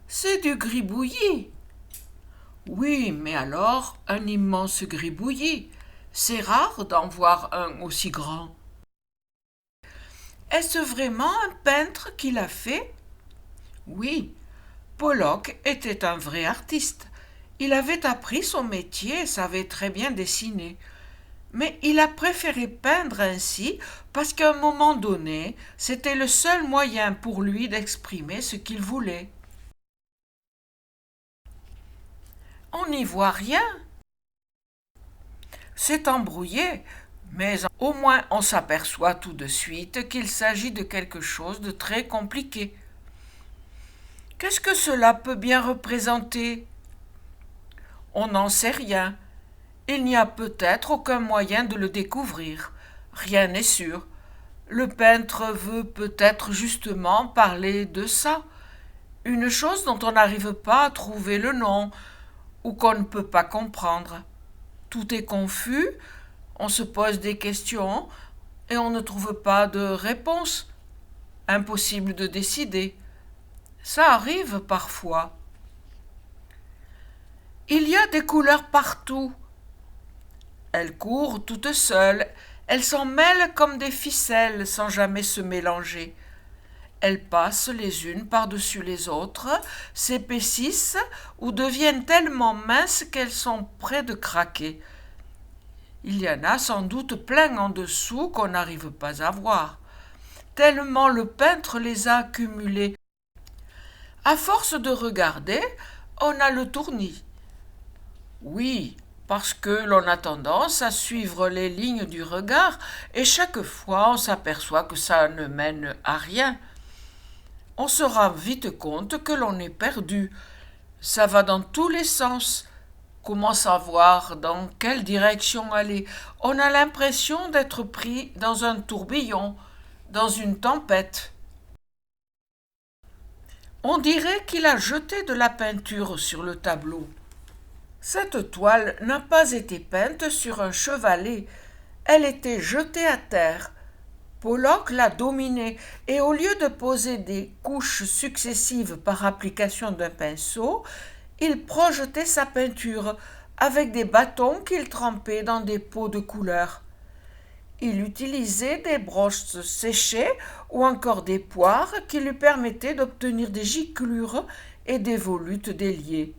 C'est du gribouillis. Oui, mais alors un immense gribouillis. C'est rare d'en voir un aussi grand. Est-ce vraiment un peintre qui l'a fait? Oui, Pollock était un vrai artiste. Il avait appris son métier et savait très bien dessiner. Mais il a préféré peindre ainsi parce qu'à un moment donné, c'était le seul moyen pour lui d'exprimer ce qu'il voulait. On n'y voit rien. C'est embrouillé, mais au moins on s'aperçoit tout de suite qu'il s'agit de quelque chose de très compliqué. Qu'est-ce que cela peut bien représenter? On n'en sait rien. Il n'y a peut-être aucun moyen de le découvrir. Rien n'est sûr. Le peintre veut peut-être justement parler de ça, une chose dont on n'arrive pas à trouver le nom ou qu'on ne peut pas comprendre. Tout est confus, on se pose des questions et on ne trouve pas de réponse. Impossible de décider. Ça arrive parfois. Il y a des couleurs partout. Elles courent toutes seules, elles s'en mêlent comme des ficelles sans jamais se mélanger. Elles passent les unes par-dessus les autres, s'épaississent ou deviennent tellement minces qu'elles sont près de craquer. Il y en a sans doute plein en dessous qu'on n'arrive pas à voir, tellement le peintre les a accumulées. À force de regarder, on a le tournis. Oui, parce que l'on a tendance à suivre les lignes du regard et chaque fois on s'aperçoit que ça ne mène à rien. On se rend vite compte que l'on est perdu. Ça va dans tous les sens. Comment savoir dans quelle direction aller? On a l'impression d'être pris dans un tourbillon, dans une tempête. On dirait qu'il a jeté de la peinture sur le tableau. Cette toile n'a pas été peinte sur un chevalet, elle était jetée à terre. Pollock l'a dominée et au lieu de poser des couches successives par application d'un pinceau, il projetait sa peinture avec des bâtons qu'il trempait dans des pots de couleur. Il utilisait des broches séchées ou encore des poires qui lui permettaient d'obtenir des giclures et des volutes déliées.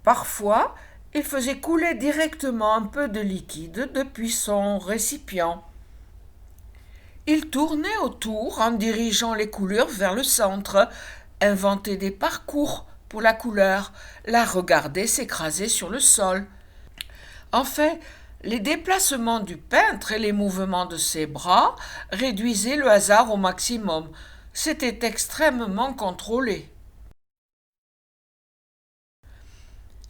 Parfois, il faisait couler directement un peu de liquide depuis son récipient. Il tournait autour en dirigeant les couleurs vers le centre, inventait des parcours pour la couleur, la regardait s'écraser sur le sol. Enfin, les déplacements du peintre et les mouvements de ses bras réduisaient le hasard au maximum. C'était extrêmement contrôlé.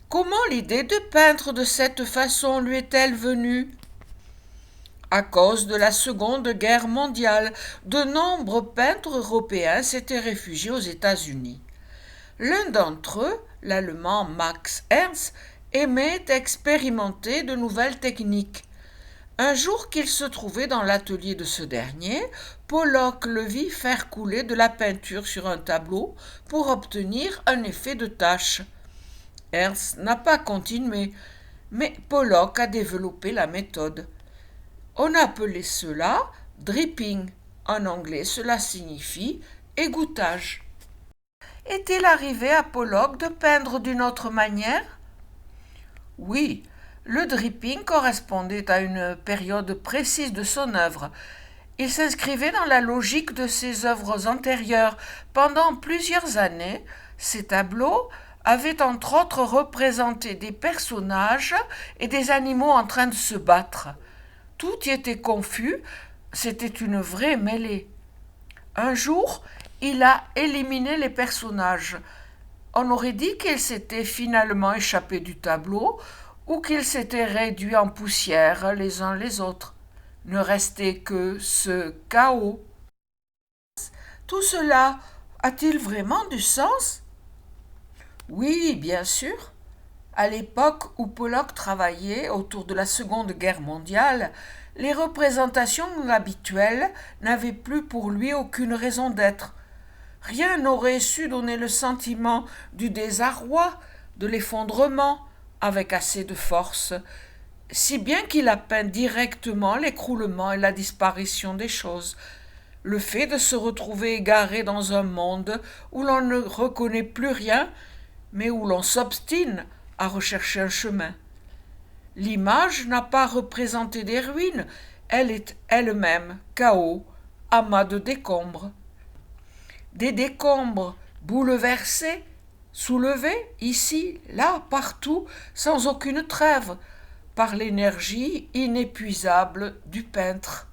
Comment l'idée de peindre de cette façon lui est-elle venue? À cause de la Seconde Guerre mondiale, de nombreux peintres européens s'étaient réfugiés aux États-Unis. L'un d'entre eux, l'Allemand Max Ernst, aimait expérimenter de nouvelles techniques. Un jour qu'il se trouvait dans l'atelier de ce dernier, Pollock le vit faire couler de la peinture sur un tableau pour obtenir un effet de tache. Ernst n'a pas continué, mais Pollock a développé la méthode. On appelait cela dripping. En anglais, cela signifie égouttage. Est-il arrivé à Pollock de peindre d'une autre manière? Oui, le dripping correspondait à une période précise de son œuvre. Il s'inscrivait dans la logique de ses œuvres antérieures. Pendant plusieurs années, ses tableaux avaient entre autres représenté des personnages et des animaux en train de se battre. Tout y était confus, c'était une vraie mêlée. Un jour, il a éliminé les personnages. On aurait dit qu'ils s'étaient finalement échappés du tableau ou qu'ils s'étaient réduits en poussière les uns les autres. Ne restait que ce chaos. Tout cela a-t-il vraiment du sens? Oui, bien sûr. À l'époque où Pollock travaillait autour de la Seconde Guerre mondiale, les représentations habituelles n'avaient plus pour lui aucune raison d'être. rien n'aurait su donner le sentiment du désarroi, de l'effondrement, avec assez de force, si bien qu'il a peint directement l'écroulement et la disparition des choses, le fait de se retrouver égaré dans un monde où l'on ne reconnaît plus rien, mais où l'on s'obstine à rechercher un chemin. L'image n'a pas représenté des ruines, elle est elle-même chaos, amas de décombres. Des décombres bouleversés, soulevés, ici, là, partout, sans aucune trêve, par l'énergie inépuisable du peintre.